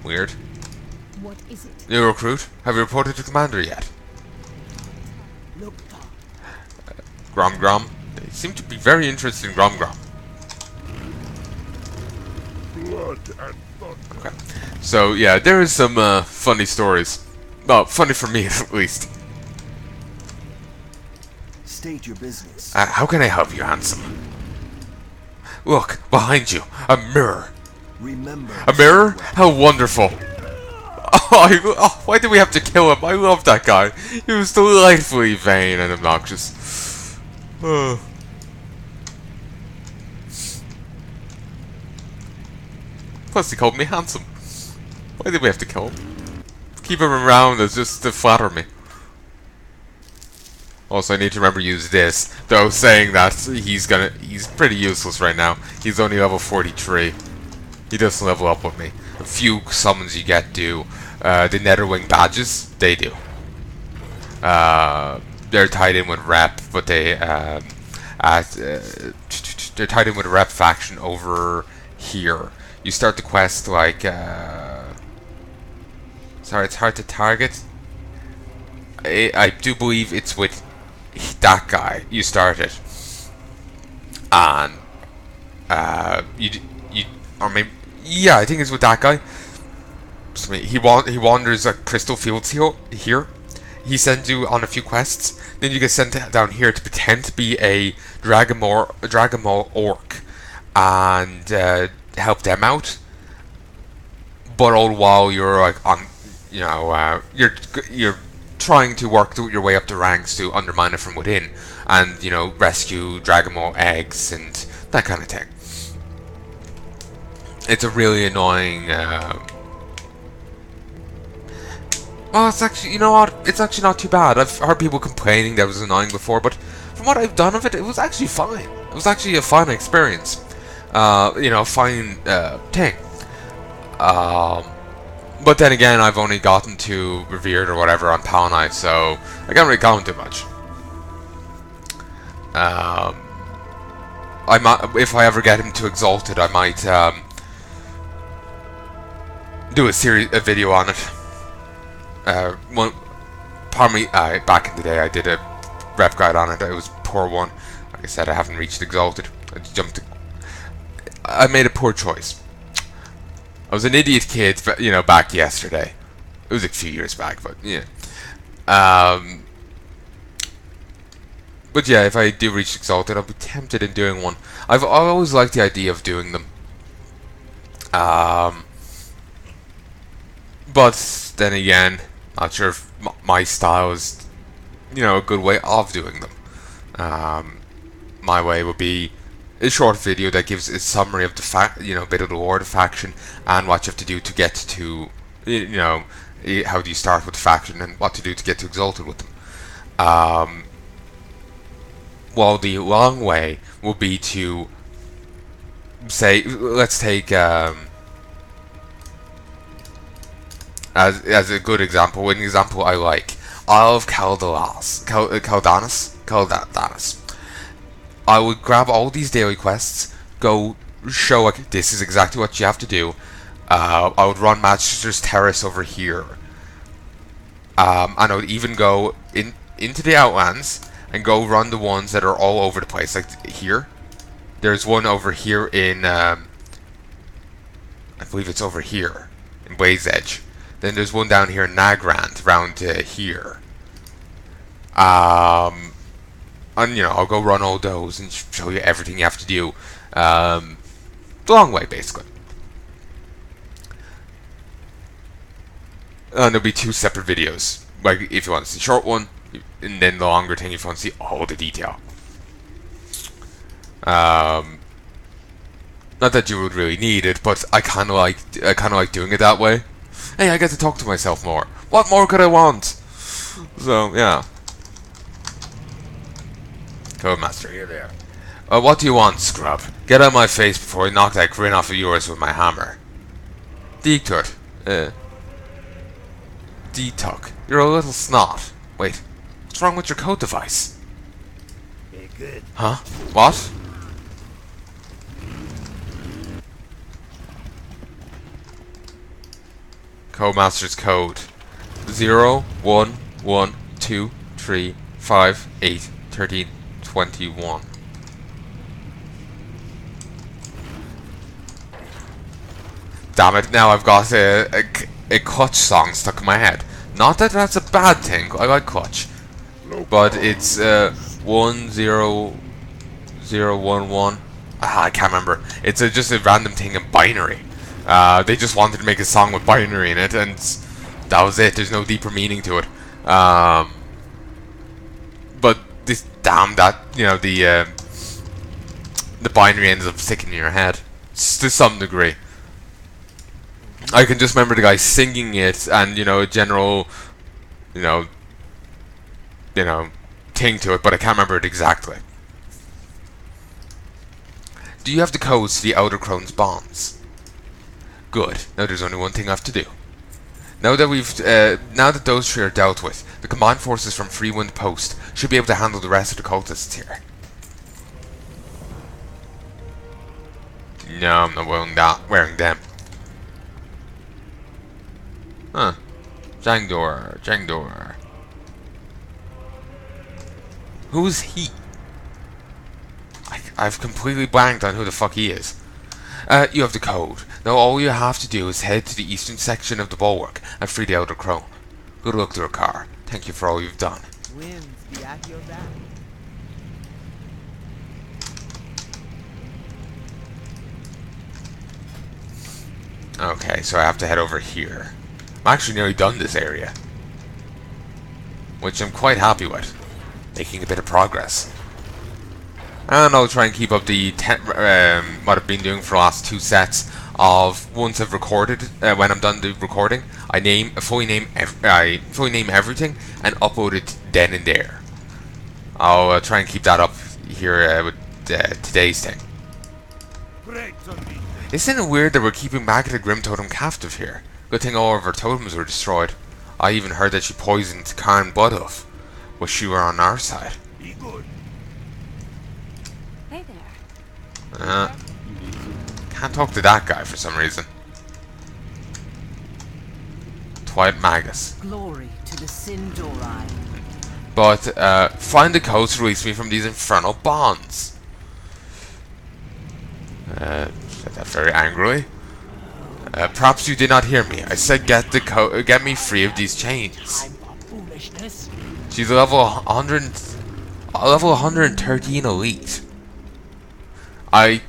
Weird. What is it? New recruit, have you reported to Commander yet? Look, Grom Grom. They seem to be very interested in Grom Grom. Blood and thunder. Okay. So, yeah, there is some funny stories. Well, funny for me at least. State your business. How can I help you, handsome? Look, behind you, a mirror. Remember. A mirror? How wonderful. Oh, why did we have to kill him? I love that guy. He was delightfully vain and obnoxious. Plus, he called me handsome. Why did we have to kill him? Keep him around as just to flatter me. Also, I need to remember to use this. Though saying that, he's pretty useless right now. He's only level 43. He doesn't level up with me. A few summons you get do. The Netherwing badges, they do. They're tied in with rep, but they're tied in with a rep faction over here. You start the quest like sorry, it's hard to target. I do believe it's with that guy. You start it, and or maybe, yeah, I think it's with that guy. He wanders like crystal fields here. He sends you on a few quests. Then you get sent down here to pretend to be a Dragon Maul orc and help them out. But all the while you're like on, you know, you're trying to work your way up the ranks to undermine it from within, and you know, rescue Dragon Maul eggs and that kind of thing. It's a really annoying. Well, it's actually, you know what? It's actually not too bad. I've heard people complaining that it was annoying before, but from what I've done of it, it was actually fine. It was actually a fun experience. You know, fine thing. But then again, I've only gotten to Revered or whatever on Palnai, so I can't really comment too much. I might, if I ever get him to Exalted, I might do a video on it. Pardon me, back in the day I did a rep guide on it. It was a poor one. Like I said, I haven't reached Exalted. I made a poor choice. I was an idiot kid, you know, back yesterday. It was a few years back, but yeah. But yeah, if I do reach Exalted, I'll be tempted in doing one. I've always liked the idea of doing them. But then again, not sure if my style is, you know, a good way of doing them. My way would be a short video that gives a summary of the bit of the lore of the faction and what you have to do to get to, you know, how do you start with the faction and what to do to get to Exalted with them. While the long way will be to say, let's take as a good example, an example I like, Isle of Caldanas. I would grab all these daily quests, go show like this is exactly what you have to do. I would run Magister's Terrace over here, and I would even go into the Outlands and go run the ones that are all over the place. Like here, there's one over here in I believe it's over here in Blaze Edge. Then there's one down here in Nagrand, around here. And you know, I'll go run all those and show you everything you have to do. The long way, basically. And there'll be two separate videos. Like, if you want to see the short one, and then the longer thing if you want to see all the detail. Not that you would really need it, but I kind of like doing it that way. Hey, I get to talk to myself more. What more could I want? So yeah. Codemaster, here they are. What do you want, scrub? Get out of my face before I knock that grin off of yours with my hammer. Deektur. D-Tuck. You're a little snot. Wait, what's wrong with your code device? Very good. Huh? What? Codemaster's code 01123581321. Damn it, now I've got a Kutch song stuck in my head. Not that that's a bad thing, I like Kutch. But it's 10011. I can't remember. It's just a random thing in binary. They just wanted to make a song with binary in it, and that was it. There's no deeper meaning to it. But this that the binary ends up sticking in your head to some degree. I can just remember the guy singing it, and a general, thing to it, but I can't remember it exactly. Do you have the codes to the Outer Crone's bonds? Good. Now there's only one thing I have to do. Now that those three are dealt with, the combined forces from Freewind Post should be able to handle the rest of the cultists here. No, I'm not wearing them. Huh. Jangdor. Who's he? I've completely blanked on who the fuck he is. You have the code. Now all you have to do is head to the eastern section of the bulwark and free the Outer Crone. Good luck, Durcar. Thank you for all you've done. Winds be at your back. Okay, so I have to head over here. I'm actually nearly done this area, which I'm quite happy with. Making a bit of progress. And I'll try and keep up the what I've been doing for the last 2 sets of once I've recorded. When I'm done the recording, I fully name everything and upload it then and there. I'll try and keep that up here with today's thing. Isn't it weird that we're keeping back the Grimtotem captive here? Good thing all of our totems were destroyed. I even heard that she poisoned Karen Bloodhoof. Wish she were on our side. Hey there. Can't talk to that guy for some reason. Twilight Magus. Glory to the Sindorai. But, find the codes to release me from these infernal bonds. Said that very angrily. Perhaps you did not hear me. I said get me free of these chains. She's a level 113 elite. I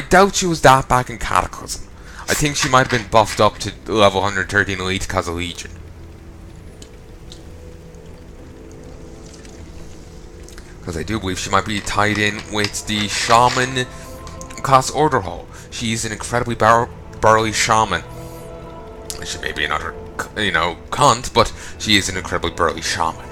doubt she was that back in Cataclysm. I think she might have been buffed up to level 113 elite because of Legion. Because I do believe she might be tied in with the Shaman class order hole. She's an incredibly burly shaman. She may be another, cunt, but she is an incredibly burly shaman.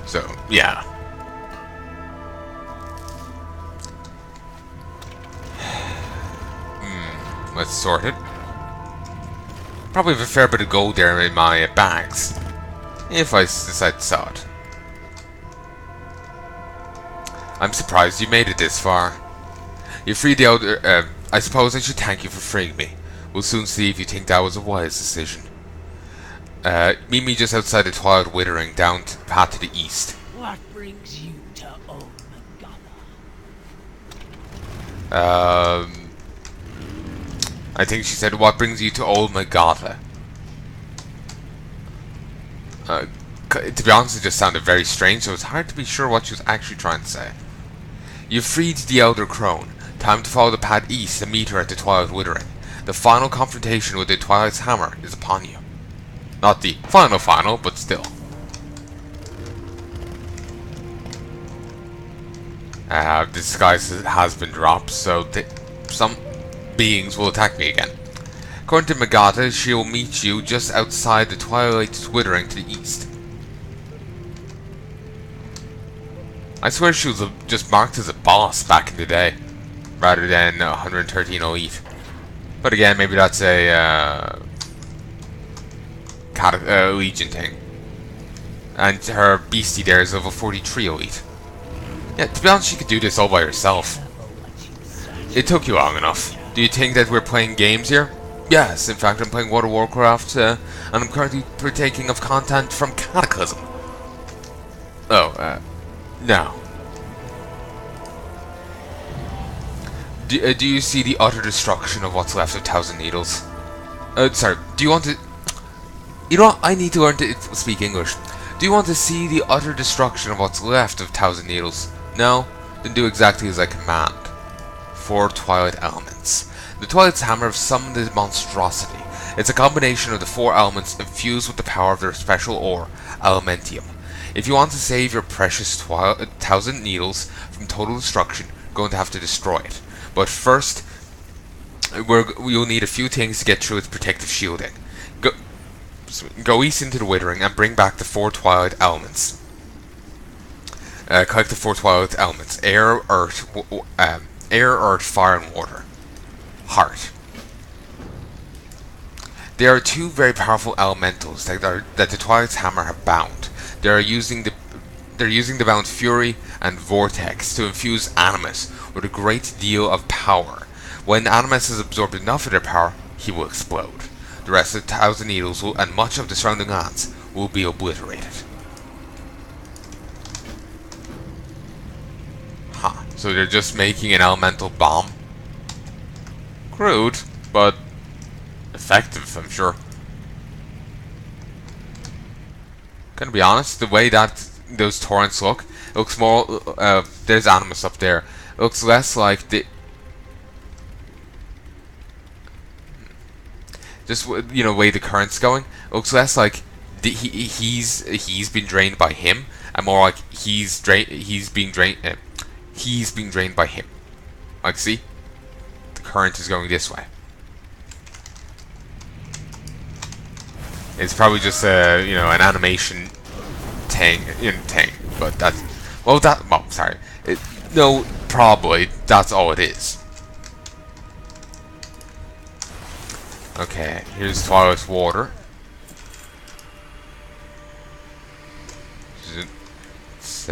So, yeah. Let's sort it. Probably have a fair bit of gold there in my bags, if I decide to sell it. I'm surprised you made it this far. You freed the Outer... I suppose I should thank you for freeing me. We'll soon see if you think that was a wise decision. Meet me just outside the Twilight Withering, down the path to the east. What brings you to Old Magana? I think she said, what brings you to Old Magata? To be honest, it just sounded very strange, so it's hard to be sure what she was actually trying to say. You've freed the Elder Crone. Time to follow the path east and meet her at the Twilight Withering. The final confrontation with the Twilight's Hammer is upon you. Not the final, but still. Disguise has been dropped, so some beings will attack me again. According to Magata, she will meet you just outside the Twilight's Withering to the east. I swear she was just marked as a boss back in the day, rather than 113 elite. But again, maybe that's a Legion thing. And her beastie there is level 43 elite. Yeah, to be honest, you could do this all by yourself. It took you long enough. Do you think that we're playing games here? Yes, in fact, I'm playing World of Warcraft, and I'm currently partaking of content from Cataclysm. Oh, no. Do you see the utter destruction of what's left of Thousand Needles? Sorry, do you want to... You know what? I need to learn to speak English. Do you want to see the utter destruction of what's left of Thousand Needles? No? Then do exactly as I command. 4 Twilight Elements. The Twilight's Hammer have summoned a monstrosity. It's a combination of the 4 elements infused with the power of their special ore, Elementium. If you want to save your precious Thousand Needles from total destruction, you're going to have to destroy it. But first, we'll need a few things to get through its protective shielding. Go east into the Withering and bring back the 4 Twilight Elements. Collect the 4 Twilight Elements: air, earth, fire, and water. Heart. There are 2 very powerful elementals that the Twilight's Hammer have bound. They're using the bound Fury and Vortex to infuse Animus with a great deal of power. When Animus has absorbed enough of their power, he will explode. The rest of the Thousand Needles and much of the surrounding lands will be obliterated. Huh. So they're just making an elemental bomb? Crude, but effective, I'm sure. Gonna be honest, the way that those torrents look, it looks more, there's Animus up there. It looks less like the... Just, you know, way the current's going. It looks less like he's been drained by him, and more like he's being drained by him. Like, see? The current is going this way. It's probably just a, you know, an animation thing, but that's, well, sorry. No, probably, that's all it is. Okay, here's Twilight's water. It's,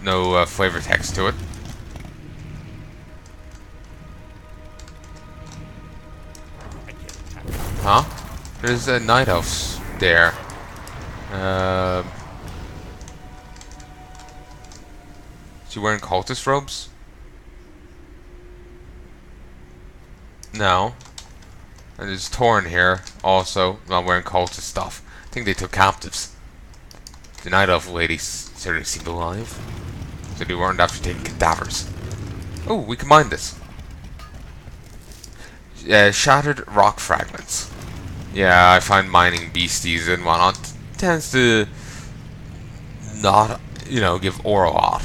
no flavor text to it. Huh? There's a night elf there. Is she wearing cultist robes? No. And there's Torn here, also not wearing cultist stuff. I think they took captives. The night elf ladies certainly seemed alive, so they weren't after taking cadavers. Oh, we can mine this. Shattered rock fragments. Yeah, I find mining beasties and whatnot tends to not, you know, give ore a lot.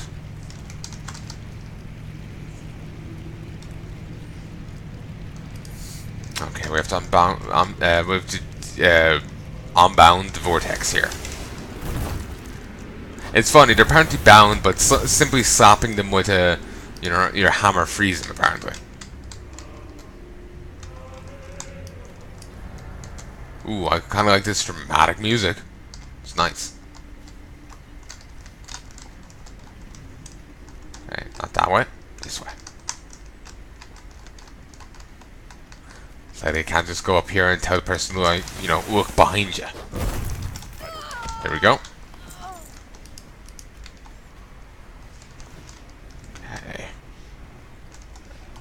Okay, we have to unbound the vortex here. It's funny, they're apparently bound, but simply slapping them with a, you know, your hammer frees them apparently. Ooh, I kind of like this dramatic music. It's nice. Okay, not that way. This way. So they can't just go up here and tell the person to, like, you know, look behind you. There we go. Okay.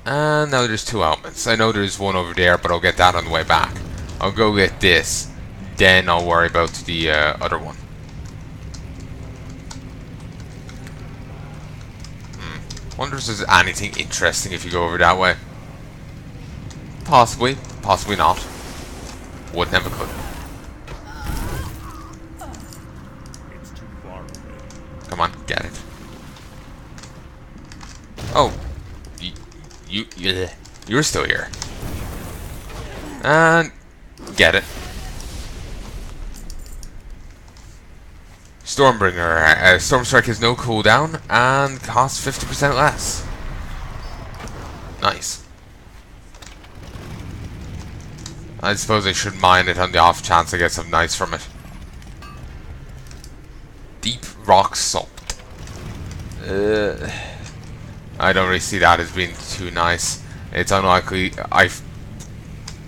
And now there's 2 elements. I know there's one over there, but I'll get that on the way back. I'll go get this, then I'll worry about the other one. Wonder if there's anything interesting if you go over that way. Possibly, possibly not. Would never could. It's too far away. Come on, get it. Oh, you're still here. And get it. Stormbringer. Storm Strike has no cooldown and costs 50% less. Nice. I suppose I should mine it on the off chance I get some nice from it. Deep rock salt. I don't really see that as being too nice. It's unlikely.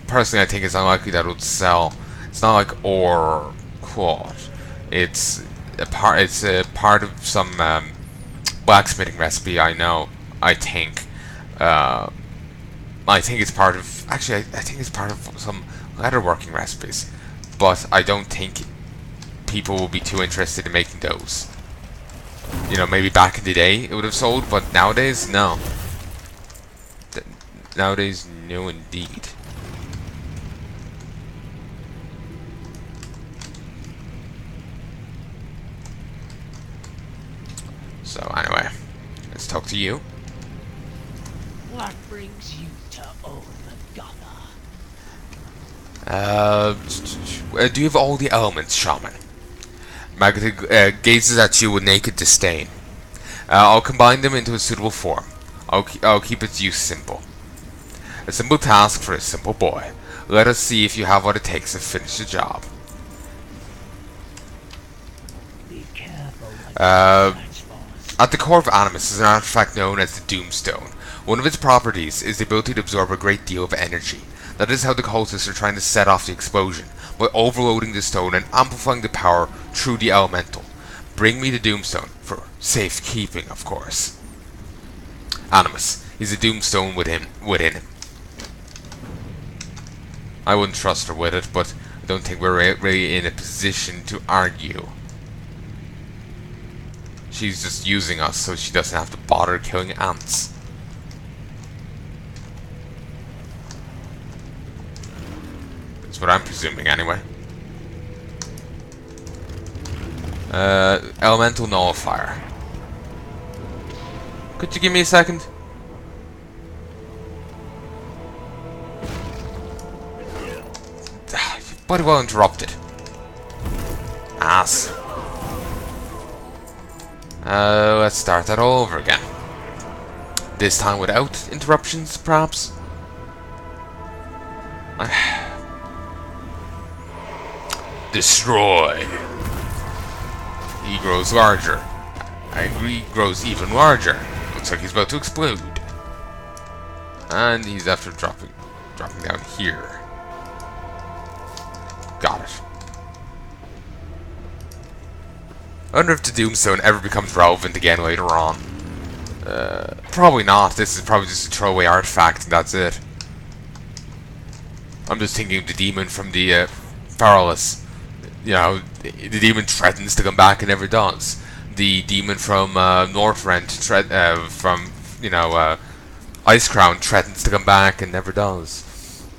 Personally, I think it's unlikely that it would sell. It's not like ore quad. It's a part. It's a part of some blacksmithing recipe. I know. I think. I think it's part of. Actually, I think it's part of some leatherworking recipes. But I don't think people will be too interested in making those. You know, maybe back in the day it would have sold, but nowadays, no. Nowadays, no indeed. So anyway, let's talk to you. What brings you to own the Do you have all the elements, Shaman? Magda gazes at you with naked disdain. I'll combine them into a suitable form. I'll keep its use simple. A simple task for a simple boy. Let us see if you have what it takes to finish the job. Be careful. At the core of Animus is an artifact known as the Doomstone. One of its properties is the ability to absorb a great deal of energy. That is how the cultists are trying to set off the explosion, by overloading the stone and amplifying the power through the elemental. Bring me the Doomstone, for safekeeping, of course. Animus, he's a Doomstone within him. I wouldn't trust her with it, but I don't think we're really in a position to argue. She's just using us so she doesn't have to bother killing ants. That's what I'm presuming, anyway. Elemental Nullifier. Could you give me a second? You've bloody well interrupted. Ass. Let's start that all over again. This time without interruptions, perhaps? Destroy. He grows larger. Angry grows even larger. Looks like he's about to explode. And he's after dropping down here. Got it. I wonder if the Doomstone ever becomes relevant again later on. Probably not. This is probably just a throwaway artifact and that's it. I'm just thinking of the demon from the Perilous. You know, the demon threatens to come back and never does. The demon from Northrend, from, you know, Ice Crown threatens to come back and never does.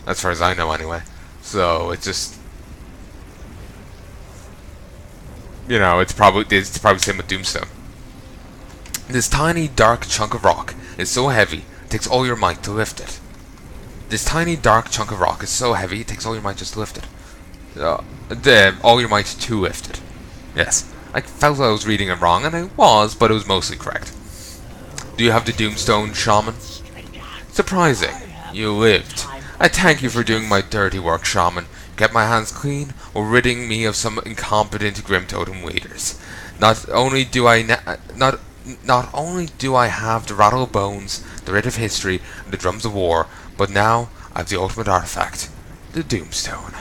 As far as I know, anyway. So, it's just... You know, it's probably the same with Doomstone. This tiny, dark chunk of rock is so heavy, it takes all your might to lift it. This tiny, dark chunk of rock is so heavy, it takes all your might just to lift it. All your might to lift it. Yes. I felt I was reading it wrong, and I was, but it was mostly correct. Do you have the Doomstone, Shaman? Surprising. You lived. I thank you for doing my dirty work, Shaman. Get my hands clean, or ridding me of some incompetent Grimtotem leaders. Not only do I have the rattle of bones, the writ of history, and the drums of war, but now I have the ultimate artifact, the Doomstone.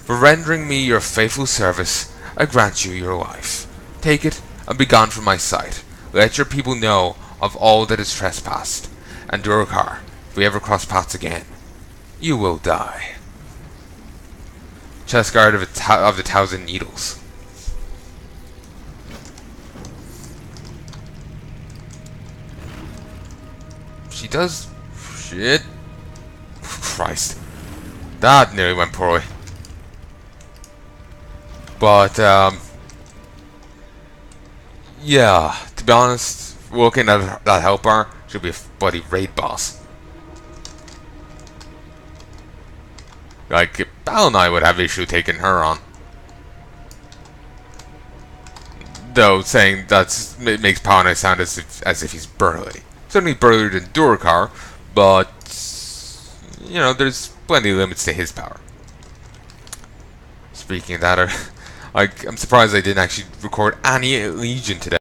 For rendering me your faithful service, I grant you your life. Take it, and be gone from my sight. Let your people know of all that is trespassed. And Durcar, if we ever cross paths again, you will die. Chest guard of the Thousand Needles. She does... Shit. Christ. That nearly went poorly. But, yeah, to be honest, looking at that health bar, should be a bloody raid boss. Like, Palnai would have issue taking her on. Though, saying it makes Palnai sound as if he's burly. Certainly burlier than Durcar, but, you know, there's plenty of limits to his power. Speaking of that, I'm surprised I didn't actually record any Legion today.